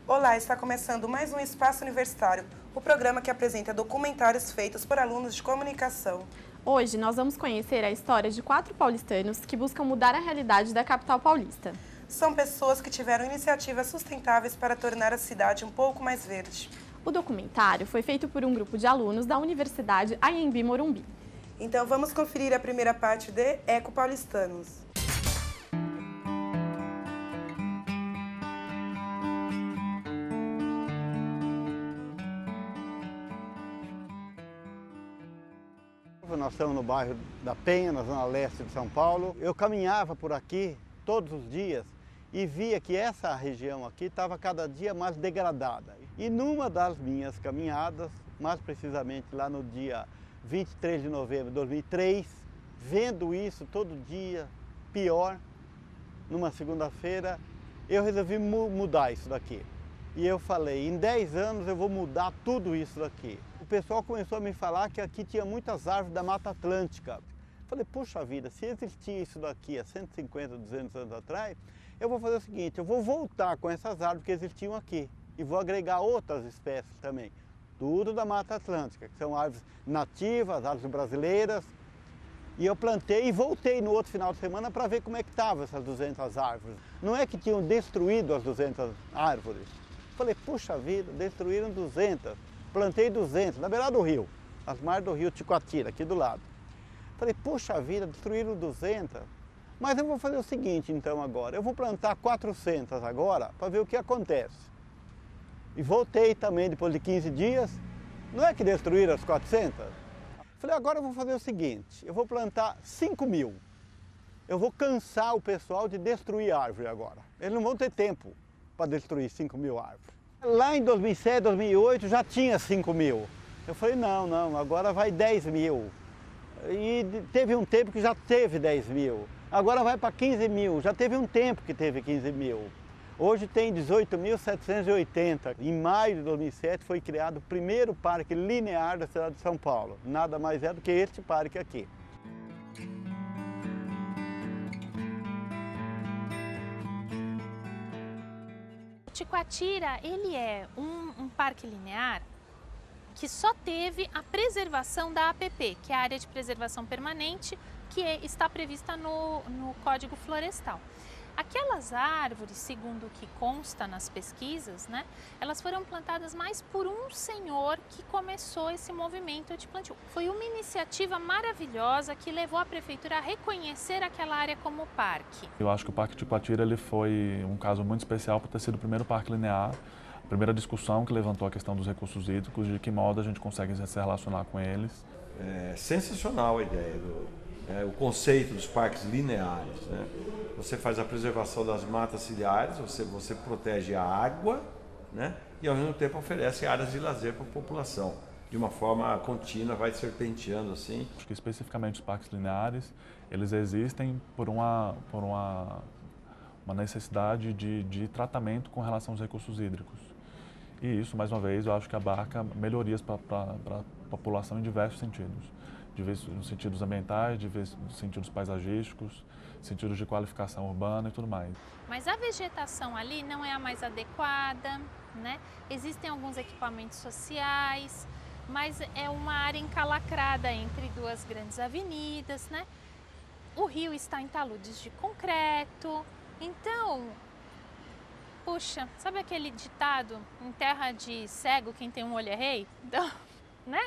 Olá, está começando mais um Espaço Universitário, o programa que apresenta documentários feitos por alunos de comunicação. Hoje nós vamos conhecer a história de 4 paulistanos que buscam mudar a realidade da capital paulista. São pessoas que tiveram iniciativas sustentáveis para tornar a cidade um pouco mais verde. O documentário foi feito por um grupo de alunos da Universidade Anhembi Morumbi. Então vamos conferir a primeira parte de Eco Paulistanos. Nós estamos no bairro da Penha, na zona leste de São Paulo. Eu caminhava por aqui todos os dias e via que essa região aqui estava cada dia mais degradada. E numa das minhas caminhadas, mais precisamente lá no dia 23 de novembro de 2003, vendo isso todo dia, pior, numa segunda-feira, eu resolvi mudar isso daqui. E eu falei, em 10 anos eu vou mudar tudo isso daqui. O pessoal começou a me falar que aqui tinha muitas árvores da Mata Atlântica. Falei, puxa vida, se existia isso daqui há 150, 200 anos atrás, eu vou fazer o seguinte, eu vou voltar com essas árvores que existiam aqui e vou agregar outras espécies também. Tudo da Mata Atlântica, que são árvores nativas, árvores brasileiras. E eu plantei e voltei no outro final de semana para ver como é que estavam essas 200 árvores. Não é que tinham destruído as 200 árvores. Falei, puxa vida, destruíram 200. Plantei 200, na beirada do rio, as margens do rio Ticoatira, aqui do lado. Falei, puxa vida, destruíram 200. Mas eu vou fazer o seguinte então agora, eu vou plantar 400 agora para ver o que acontece. E voltei também depois de 15 dias, não é que destruíram as 400? Falei, agora eu vou fazer o seguinte, eu vou plantar 5.000. Eu vou cansar o pessoal de destruir árvore agora. Eles não vão ter tempo para destruir 5.000 árvores. Lá em 2007, 2008 já tinha 5.000. Eu falei, não, agora vai 10.000. E teve um tempo que já teve 10.000. Agora vai para 15.000. Já teve um tempo que teve 15.000. Hoje tem 18.780. Em maio de 2007 foi criado o primeiro parque linear da cidade de São Paulo. Nada mais é do que este parque aqui. Ticoatira, ele é um parque linear que só teve a preservação da APP, que é a Área de Preservação Permanente, que está prevista no Código Florestal. Aquelas árvores, segundo o que consta nas pesquisas, né, elas foram plantadas mais por um senhor que começou esse movimento de plantio. Foi uma iniciativa maravilhosa que levou a prefeitura a reconhecer aquela área como parque. Eu acho que o Parque Ticoatira ele foi um caso muito especial por ter sido o primeiro parque linear, a primeira discussão que levantou a questão dos recursos hídricos, de que modo a gente consegue se relacionar com eles. É sensacional a ideia, o conceito dos parques lineares, né? Você faz a preservação das matas ciliares, você protege a água, né? E ao mesmo tempo oferece áreas de lazer para a população. De uma forma contínua, vai serpenteando assim. Acho que especificamente os parques lineares, eles existem por uma necessidade de tratamento com relação aos recursos hídricos. E isso, mais uma vez, eu acho que abarca melhorias para a população em diversos sentidos. Nos sentidos ambientais, nos sentidos paisagísticos, sentidos de qualificação urbana e tudo mais. Mas a vegetação ali não é a mais adequada, né? Existem alguns equipamentos sociais, mas é uma área encalacrada entre duas grandes avenidas, né? O rio está em taludes de concreto, então, puxa, sabe aquele ditado, em terra de cego quem tem um olho é rei? Então, né?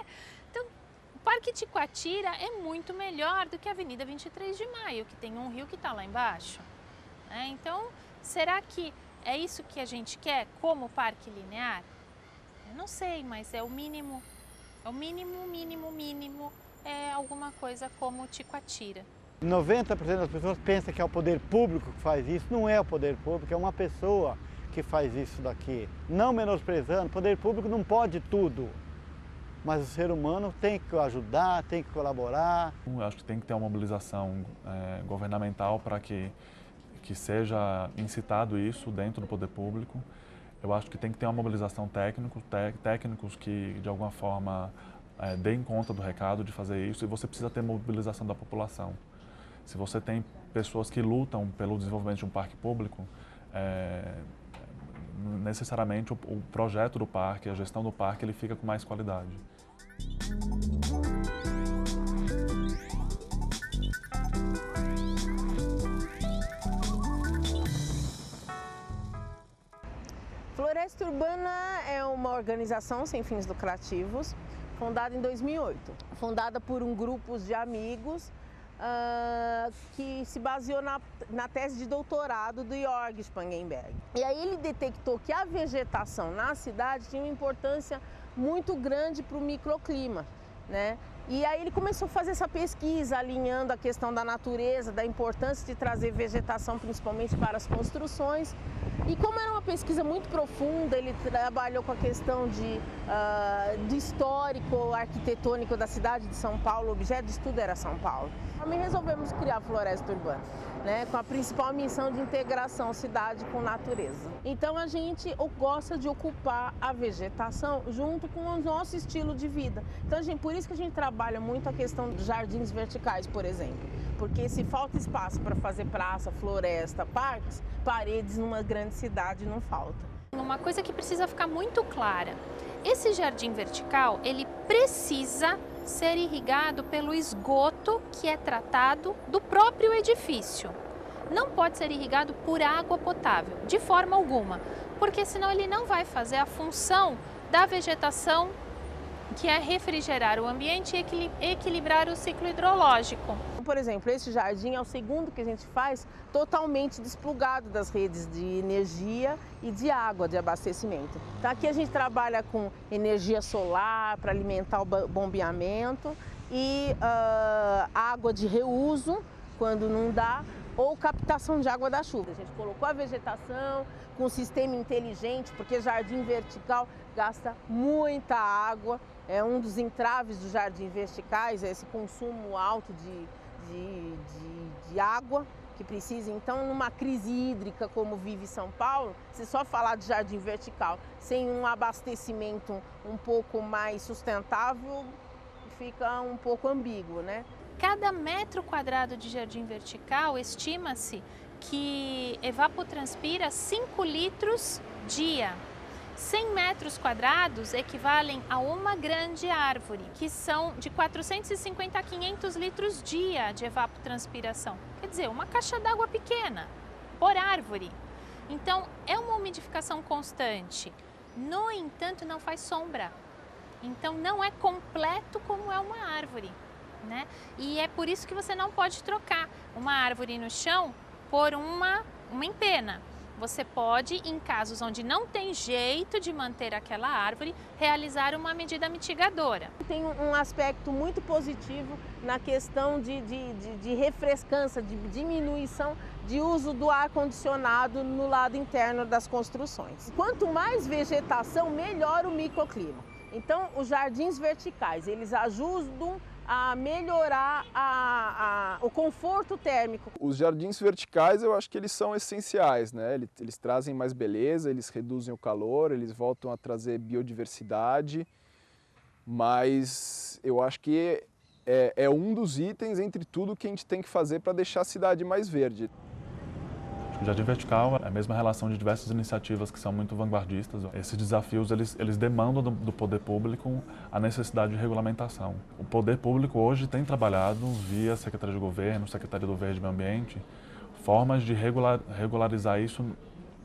Então, o Parque Ticoatira é muito melhor do que a Avenida 23 de Maio, que tem um rio que está lá embaixo. Né? Então, será que é isso que a gente quer como parque linear? Eu não sei, mas é o mínimo, mínimo, é alguma coisa como Ticoatira. 90% das pessoas pensam que é o poder público que faz isso. Não é o poder público, é uma pessoa que faz isso daqui. Não menosprezando, o poder público não pode tudo. Mas o ser humano tem que ajudar, tem que colaborar. Eu acho que tem que ter uma mobilização governamental para que seja incitado isso dentro do poder público. Eu acho que tem que ter uma mobilização técnicos que de alguma forma deem conta do recado de fazer isso, e você precisa ter mobilização da população. Se você tem pessoas que lutam pelo desenvolvimento de um parque público, necessariamente o projeto do parque, a gestão do parque, ele fica com mais qualidade. Floresta Urbana é uma organização sem fins lucrativos, fundada em 2008. Fundada por um grupo de amigos que se baseou na tese de doutorado do Jörg Spangenberg. E aí ele detectou que a vegetação na cidade tinha uma importância muito grande para o microclima, né? E aí ele começou a fazer essa pesquisa, alinhando a questão da natureza, da importância de trazer vegetação principalmente para as construções. E como era uma pesquisa muito profunda, ele trabalhou com a questão do histórico, arquitetônico da cidade de São Paulo, o objeto de estudo era São Paulo. Também resolvemos criar a Floresta Urbana, né, com a principal missão de integração cidade com natureza. Então a gente gosta de ocupar a vegetação junto com o nosso estilo de vida. Então por isso que a gente trabalha muito a questão dos jardins verticais, por exemplo. Porque se falta espaço para fazer praça, floresta, parques, paredes numa grande cidade não falta. Uma coisa que precisa ficar muito clara, esse jardim vertical, ele precisa ser irrigado pelo esgoto que é tratado do próprio edifício. Não pode ser irrigado por água potável, de forma alguma, porque senão ele não vai fazer a função da vegetação, que é refrigerar o ambiente e equilibrar o ciclo hidrológico. Por exemplo, esse jardim é o segundo que a gente faz totalmente desplugado das redes de energia e de água de abastecimento. Então aqui a gente trabalha com energia solar para alimentar o bombeamento e água de reuso quando não dá, ou captação de água da chuva. A gente colocou a vegetação com um sistema inteligente, porque jardim vertical gasta muita água. É um dos entraves dos jardins verticais, é esse consumo alto de água que precisa. Então, numa crise hídrica como vive São Paulo, se só falar de jardim vertical sem um abastecimento um pouco mais sustentável, fica um pouco ambíguo, né? Cada metro quadrado de jardim vertical, estima-se que evapotranspira 5 litros dia. 100 metros quadrados equivalem a uma grande árvore, que são de 450 a 500 litros dia de evapotranspiração. Quer dizer, uma caixa d'água pequena por árvore. Então, é uma umidificação constante. No entanto, não faz sombra. Então, não é completo como é uma árvore, né? E é por isso que você não pode trocar uma árvore no chão por uma empena. Você pode, em casos onde não tem jeito de manter aquela árvore, realizar uma medida mitigadora. Tem um aspecto muito positivo na questão de refrescância, de diminuição de uso do ar-condicionado no lado interno das construções. Quanto mais vegetação, melhor o microclima. Então, os jardins verticais, eles ajudam a melhorar o conforto térmico. Os jardins verticais, eu acho que eles são essenciais, né? Eles trazem mais beleza, eles reduzem o calor, eles voltam a trazer biodiversidade, mas eu acho que é um dos itens entre tudo que a gente tem que fazer para deixar a cidade mais verde. O Jardim Vertical é a mesma relação de diversas iniciativas que são muito vanguardistas. Esses desafios, eles demandam do poder público a necessidade de regulamentação. O poder público hoje tem trabalhado via Secretaria de Governo, Secretaria do Verde e Meio Ambiente, formas de regularizar isso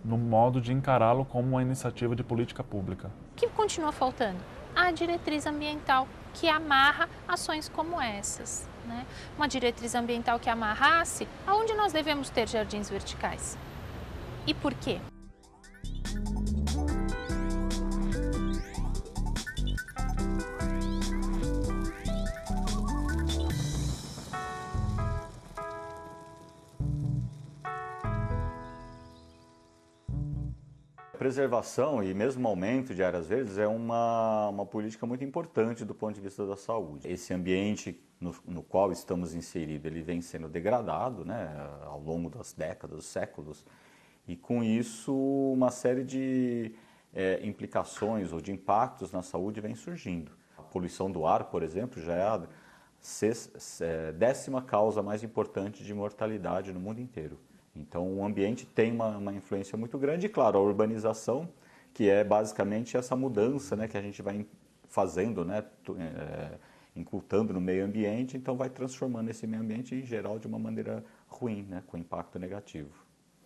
no modo de encará-lo como uma iniciativa de política pública. O que continua faltando? A diretriz ambiental, que amarra ações como essas, né? Uma diretriz ambiental que amarrasse aonde nós devemos ter jardins verticais. E por quê? Preservação e mesmo aumento de áreas verdes é uma política muito importante do ponto de vista da saúde. Esse ambiente no qual estamos inseridos, ele vem sendo degradado, né, ao longo das décadas, dos séculos, e com isso uma série de implicações ou de impactos na saúde vem surgindo. A poluição do ar, por exemplo, já é a 10ª causa mais importante de mortalidade no mundo inteiro. Então o ambiente tem uma influência muito grande e, claro, a urbanização que é basicamente essa mudança, né, que a gente vai fazendo, né, incultando no meio ambiente, então vai transformando esse meio ambiente em geral de uma maneira ruim, né, com impacto negativo.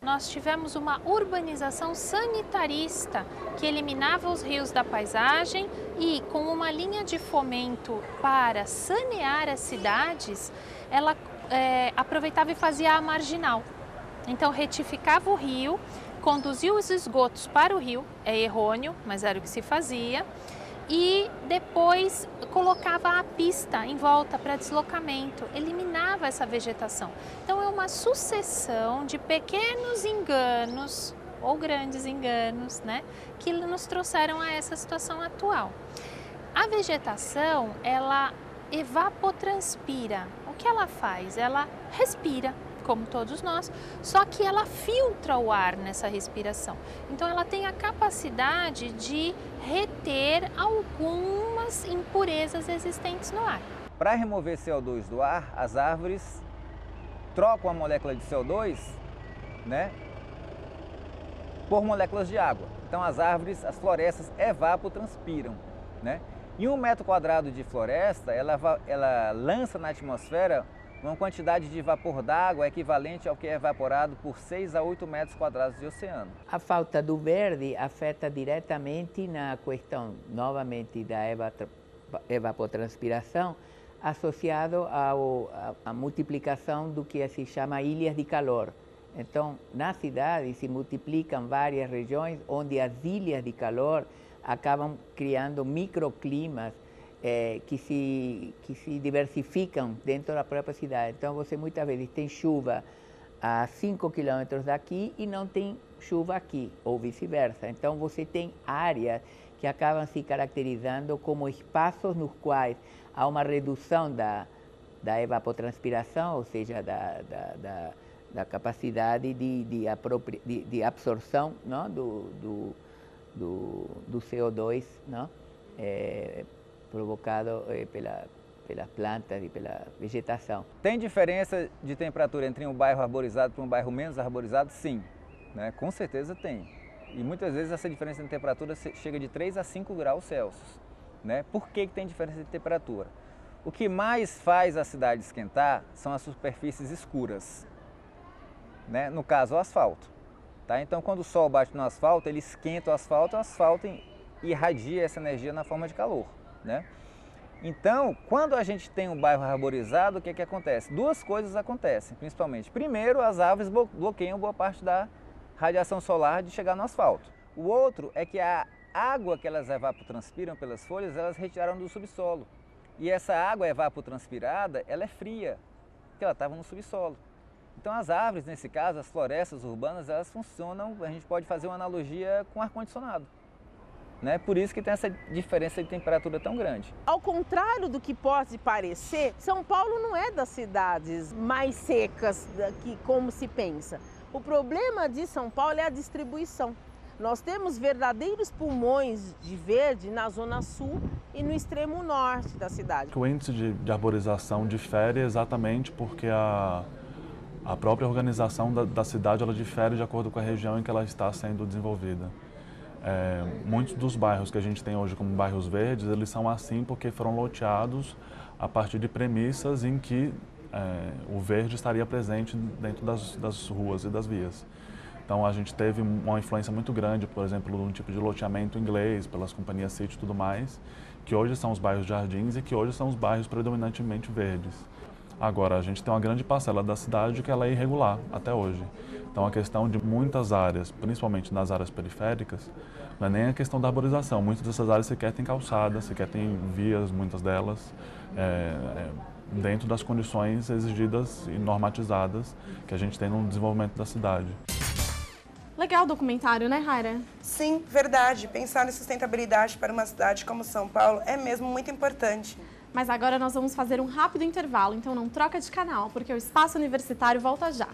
Nós tivemos uma urbanização sanitarista que eliminava os rios da paisagem e, com uma linha de fomento para sanear as cidades, ela aproveitava e fazia a marginal. Então retificava o rio, conduzia os esgotos para o rio, é errôneo, mas era o que se fazia, e depois colocava a pista em volta para deslocamento, eliminava essa vegetação. Então é uma sucessão de pequenos enganos ou grandes enganos, né, que nos trouxeram a essa situação atual. A vegetação, ela evapotranspira. O que ela faz? Ela respira, como todos nós, só que ela filtra o ar nessa respiração. Então ela tem a capacidade de reter algumas impurezas existentes no ar. Para remover CO2 do ar, as árvores trocam a molécula de CO2, né, por moléculas de água. Então as árvores, as florestas evapotranspiram, né? E 1 metro quadrado de floresta, ela lança na atmosfera uma quantidade de vapor d'água equivalente ao que é evaporado por 6 a 8 metros quadrados de oceano. A falta do verde afeta diretamente na questão, novamente, da evapotranspiração, associado à multiplicação do que se chama ilhas de calor. Então, na cidade se multiplicam várias regiões onde as ilhas de calor acabam criando microclimas que se diversificam dentro da própria cidade. Então, você muitas vezes tem chuva a 5 quilômetros daqui e não tem chuva aqui, ou vice-versa. Então, você tem áreas que acabam se caracterizando como espaços nos quais há uma redução da evapotranspiração, ou seja, da capacidade de absorção, não, do CO2, não? Provocado pelas plantas e pela vegetação. Tem diferença de temperatura entre um bairro arborizado para um bairro menos arborizado? Sim, né? Com certeza tem. E muitas vezes essa diferença de temperatura chega de 3 a 5 graus Celsius. Né? Por que tem diferença de temperatura? O que mais faz a cidade esquentar são as superfícies escuras, né? No caso, o asfalto. Tá? Então, quando o sol bate no asfalto, ele esquenta o asfalto irradia essa energia na forma de calor. Né? Então, quando a gente tem um bairro arborizado, o que acontece? Duas coisas acontecem, principalmente. Primeiro, as árvores bloqueiam boa parte da radiação solar de chegar no asfalto. O outro é que a água que elas evapotranspiram pelas folhas, elas retiraram do subsolo. E essa água evapotranspirada, ela é fria, porque ela estava no subsolo. Então, as árvores, nesse caso, as florestas urbanas, elas funcionam, a gente pode fazer uma analogia com ar-condicionado. Né? Por isso que tem essa diferença de temperatura tão grande. Ao contrário do que pode parecer, São Paulo não é das cidades mais secas como se pensa. O problema de São Paulo é a distribuição. Nós temos verdadeiros pulmões de verde na zona sul e no extremo norte da cidade. O índice de arborização difere exatamente porque a própria organização da cidade ela difere de acordo com a região em que ela está sendo desenvolvida. Muitos dos bairros que a gente tem hoje como bairros verdes, eles são assim porque foram loteados a partir de premissas em que o verde estaria presente dentro das ruas e das vias. Então a gente teve uma influência muito grande, por exemplo, num tipo de loteamento inglês, pelas companhias City e tudo mais, que hoje são os bairros jardins e que hoje são os bairros predominantemente verdes. Agora, a gente tem uma grande parcela da cidade que ela é irregular até hoje. Então, a questão de muitas áreas, principalmente nas áreas periféricas, não é nem a questão da arborização. Muitas dessas áreas sequer têm calçadas, sequer têm vias, muitas delas, dentro das condições exigidas e normatizadas que a gente tem no desenvolvimento da cidade. Legal o documentário, né, Raira? Sim, verdade. Pensar em sustentabilidade para uma cidade como São Paulo é mesmo muito importante. Mas agora nós vamos fazer um rápido intervalo, então não troca de canal, porque o Espaço Universitário volta já.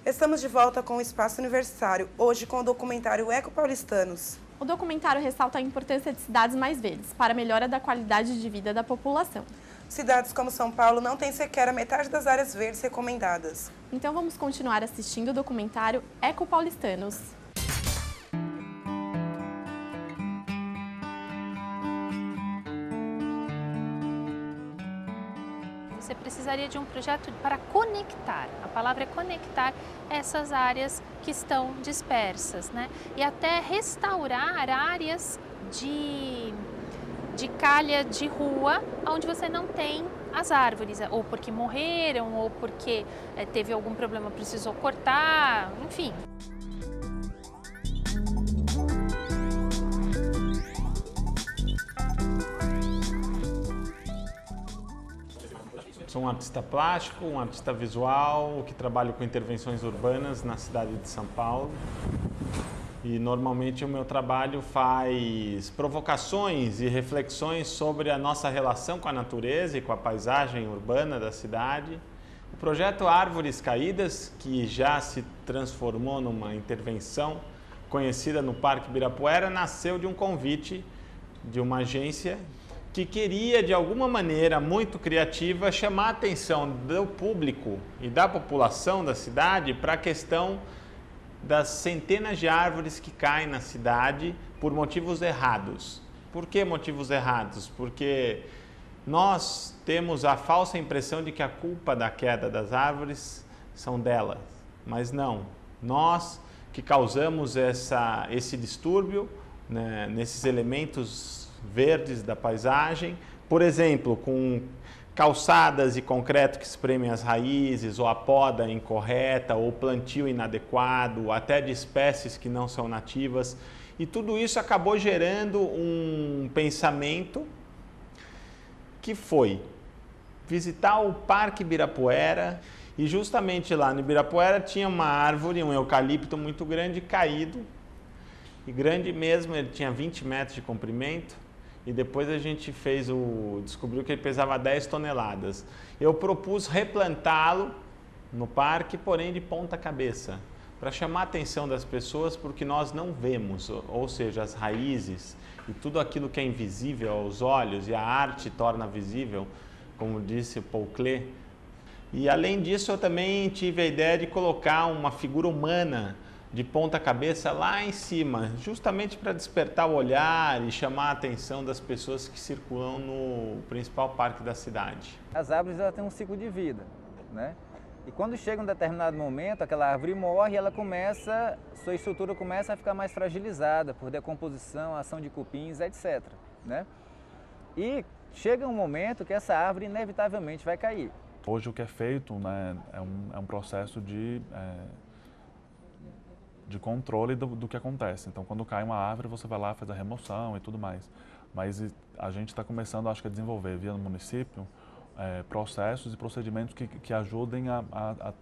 Estamos de volta com o Espaço Universitário, hoje com o documentário Ecopaulistanos. O documentário ressalta a importância de cidades mais verdes para a melhora da qualidade de vida da população. Cidades como São Paulo não têm sequer a metade das áreas verdes recomendadas. Então vamos continuar assistindo o documentário Ecopaulistanos. Você precisaria de um projeto para conectar, a palavra é conectar essas áreas que estão dispersas, né? E até restaurar áreas de calha de rua, onde você não tem as árvores, ou porque morreram, ou porque teve algum problema, precisou cortar, enfim. Sou um artista plástico, um artista visual, que trabalho com intervenções urbanas na cidade de São Paulo. E normalmente o meu trabalho faz provocações e reflexões sobre a nossa relação com a natureza e com a paisagem urbana da cidade. O projeto Árvores Caídas, que já se transformou numa intervenção conhecida no Parque Ibirapuera, nasceu de um convite de uma agência que queria, de alguma maneira muito criativa, chamar a atenção do público e da população da cidade para a questão das centenas de árvores que caem na cidade por motivos errados. Por que motivos errados? Porque nós temos a falsa impressão de que a culpa da queda das árvores são delas, mas não. Nós que causamos esse distúrbio, né, nesses elementos verdes da paisagem, por exemplo, com calçadas e concreto que espremem as raízes, ou a poda incorreta, ou plantio inadequado, até de espécies que não são nativas. E tudo isso acabou gerando um pensamento que foi visitar o Parque Ibirapuera, e justamente lá no Ibirapuera tinha uma árvore, um eucalipto muito grande, caído, e grande mesmo, ele tinha 20 metros de comprimento. E depois a gente descobriu que ele pesava 10 toneladas. Eu propus replantá-lo no parque, porém de ponta cabeça, para chamar a atenção das pessoas, porque nós não vemos, ou seja, as raízes e tudo aquilo que é invisível aos olhos, e a arte torna visível, como disse Paul Klee. E além disso, eu também tive a ideia de colocar uma figura humana de ponta cabeça lá em cima, justamente para despertar o olhar e chamar a atenção das pessoas que circulam no principal parque da cidade. As árvores têm um ciclo de vida, né? E quando chega um determinado momento, aquela árvore morre, sua estrutura começa a ficar mais fragilizada por decomposição, ação de cupins, etc, né? E chega um momento que essa árvore inevitavelmente vai cair. Hoje o que é feito, né, é um processo de controle do que acontece. Então, quando cai uma árvore, você vai lá, faz a remoção e tudo mais. Mas a gente está começando, acho que, a desenvolver, via no município, processos e procedimentos que ajudem a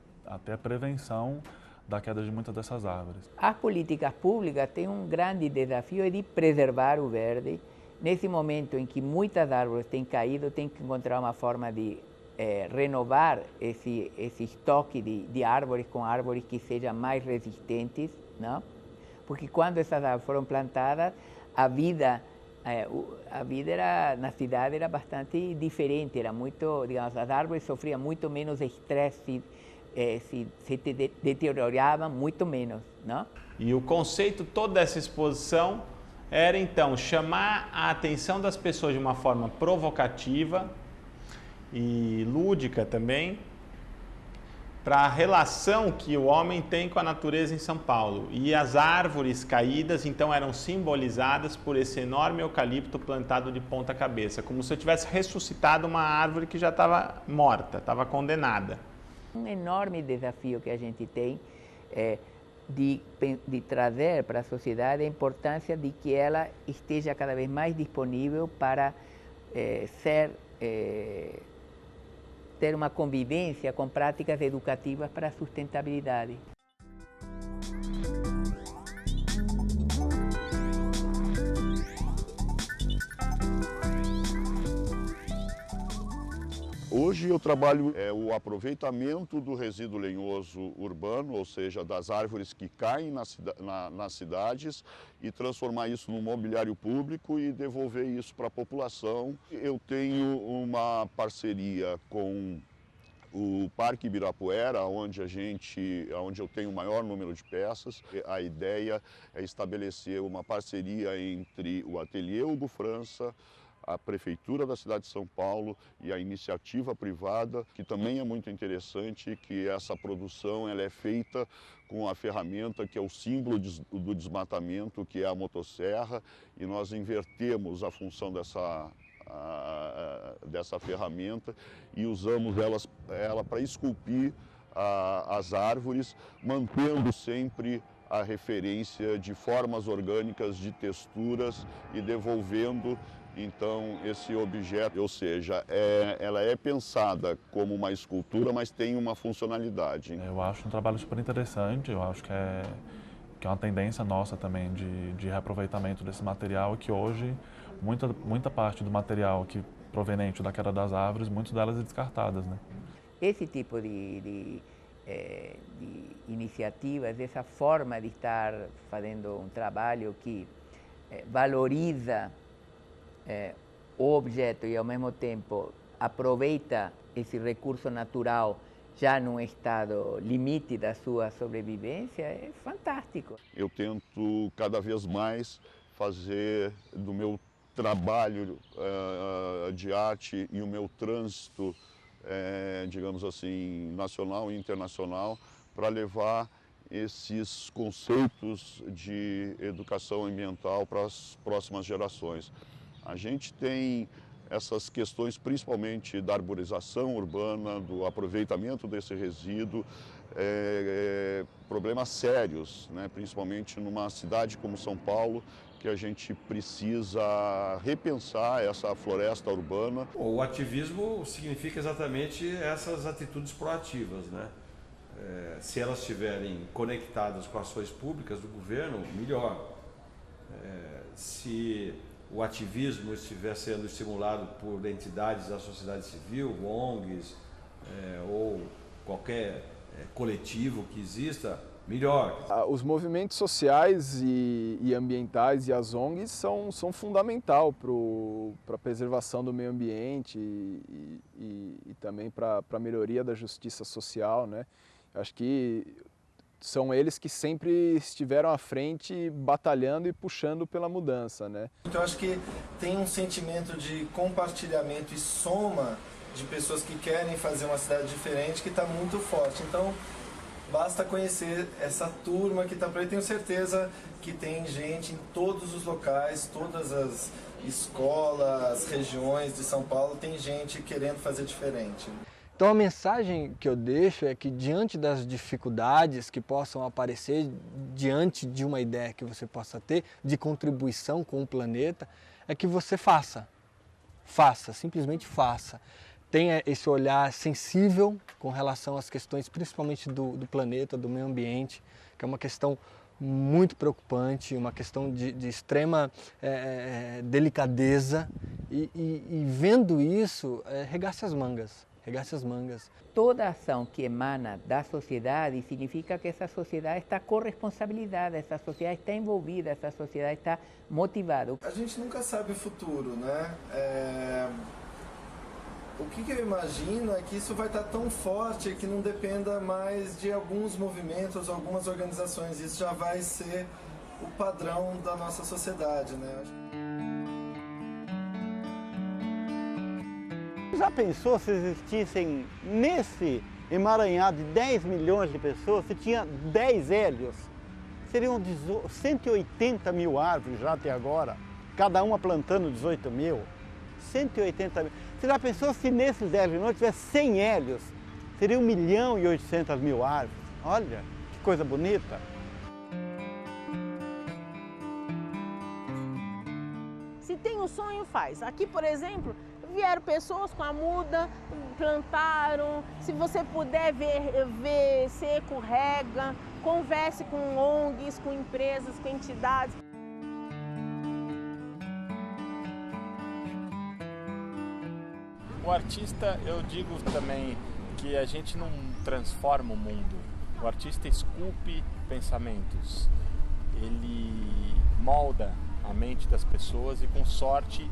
ter a prevenção da queda de muitas dessas árvores. As políticas públicas têm um grande desafio de preservar o verde. Nesse momento em que muitas árvores têm caído, tem que encontrar uma forma de renovar esse estoque de árvores com árvores que sejam mais resistentes, não? Porque quando essas árvores foram plantadas, a vida na cidade era bastante diferente, era muito, digamos, as árvores sofriam muito menos estresse, se deterioravam muito menos, não? E o conceito todo dessa exposição era, então, chamar a atenção das pessoas de uma forma provocativa e lúdica também, para a relação que o homem tem com a natureza em São Paulo. E as árvores caídas, então, eram simbolizadas por esse enorme eucalipto plantado de ponta cabeça, como se eu tivesse ressuscitado uma árvore que já estava morta, estava condenada. Um enorme desafio que a gente tem de trazer para a sociedade a importância de que ela esteja cada vez mais disponível para ter uma convivência com práticas educativas para a sustentabilidade. Hoje eu trabalho o aproveitamento do resíduo lenhoso urbano, ou seja, das árvores que caem nas cidades, e transformar isso num mobiliário público e devolver isso para a população. Eu tenho uma parceria com o Parque Ibirapuera, onde eu tenho o maior número de peças. A ideia é estabelecer uma parceria entre o Ateliê Hugo França, a Prefeitura da cidade de São Paulo e a iniciativa privada, que também é muito interessante, que essa produção ela é feita com a ferramenta que é o símbolo do desmatamento, que é a motosserra, e nós invertemos a função dessa ferramenta e usamos ela para esculpir as árvores, mantendo sempre a referência de formas orgânicas, de texturas e devolvendo então esse objeto, ou seja, ela é pensada como uma escultura, mas tem uma funcionalidade. Eu acho um trabalho super interessante, eu acho que é uma tendência nossa também de reaproveitamento desse material, que hoje muita parte do material que proveniente da queda das árvores, muitas delas é descartadas, né? Esse tipo de iniciativas, essa forma de estar fazendo um trabalho que valoriza o objeto e ao mesmo tempo aproveita esse recurso natural já num estado limite da sua sobrevivência, é fantástico. Eu tento cada vez mais fazer do meu trabalho de arte e o meu trânsito, digamos assim, nacional e internacional, para levar esses conceitos de educação ambiental para as próximas gerações. A gente tem essas questões principalmente da arborização urbana, do aproveitamento desse resíduo, problemas sérios, né? Principalmente numa cidade como São Paulo, que a gente precisa repensar essa floresta urbana. O ativismo significa exatamente essas atitudes proativas, né? Se elas estiverem conectadas com ações públicas do governo, melhor. Se o ativismo estiver sendo estimulado por entidades da sociedade civil, ONGs, ou qualquer coletivo que exista, melhor. Os movimentos sociais e ambientais e as ONGs são fundamental para a preservação do meio ambiente e também para a melhoria da justiça social, né? Acho que são eles que sempre estiveram à frente batalhando e puxando pela mudança, né? Então eu acho que tem um sentimento de compartilhamento e soma de pessoas que querem fazer uma cidade diferente que está muito forte. Então basta conhecer essa turma que está por aí. Tenho certeza que tem gente em todos os locais, todas as escolas, regiões de São Paulo, tem gente querendo fazer diferente. Então a mensagem que eu deixo é que diante das dificuldades que possam aparecer, diante de uma ideia que você possa ter de contribuição com o planeta, é que você faça, simplesmente faça. Tenha esse olhar sensível com relação às questões principalmente do planeta, do meio ambiente, que é uma questão muito preocupante, uma questão de extrema delicadeza e vendo isso, regace as mangas. Toda ação que emana da sociedade significa que essa sociedade está corresponsabilizada, essa sociedade está envolvida, essa sociedade está motivada. A gente nunca sabe o futuro, né? O que eu imagino é que isso vai estar tão forte que não dependa mais de alguns movimentos, algumas organizações. Isso já vai ser o padrão da nossa sociedade, né? Já pensou se existissem nesse emaranhado de 10 milhões de pessoas, se tinha 10 hélios? Seriam 180 mil árvores já até agora, cada uma plantando 18 mil. 180 mil. Você já pensou se nesses 10 milhões tivesse 100 hélios? Seria 1.800.000 árvores. Olha, que coisa bonita. Se tem um sonho, faz. Aqui, por exemplo, vieram pessoas com a muda, plantaram. Se você puder ver seco, rega, converse com ONGs, com empresas, com entidades. O artista, eu digo também que a gente não transforma o mundo. O artista esculpe pensamentos. Ele molda a mente das pessoas e, com sorte,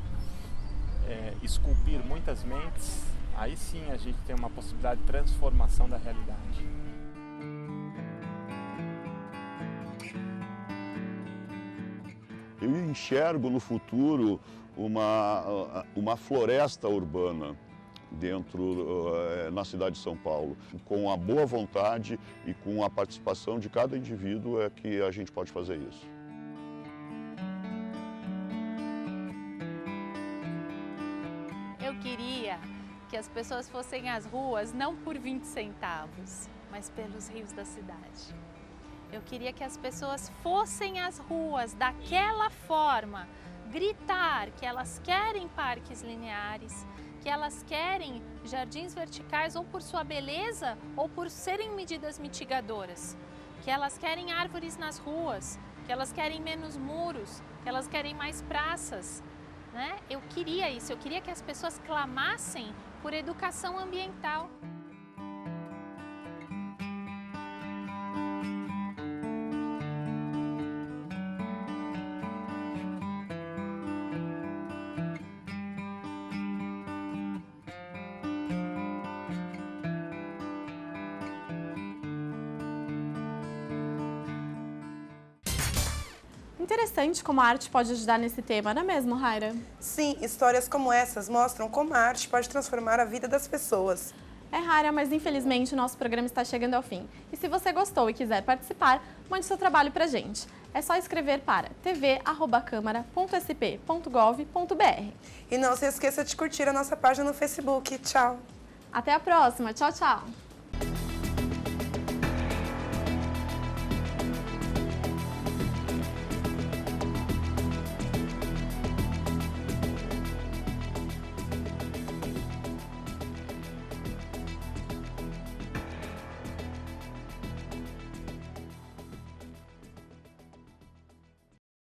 esculpir muitas mentes, aí sim a gente tem uma possibilidade de transformação da realidade. Eu enxergo no futuro uma floresta urbana na cidade de São Paulo. Com a boa vontade e com a participação de cada indivíduo é que a gente pode fazer isso. Eu queria que as pessoas fossem às ruas não por 20 centavos, mas pelos rios da cidade. Eu queria que as pessoas fossem às ruas daquela forma, gritar que elas querem parques lineares, que elas querem jardins verticais ou por sua beleza ou por serem medidas mitigadoras, que elas querem árvores nas ruas, que elas querem menos muros, que elas querem mais praças, né? Eu queria isso, eu queria que as pessoas clamassem por educação ambiental. Interessante como a arte pode ajudar nesse tema, não é mesmo, Raira? Sim, histórias como essas mostram como a arte pode transformar a vida das pessoas. É, Raira, mas infelizmente o nosso programa está chegando ao fim. E se você gostou e quiser participar, mande seu trabalho pra gente. É só escrever para tv@câmara.sp.gov.br. E não se esqueça de curtir a nossa página no Facebook. Tchau! Até a próxima. Tchau, tchau!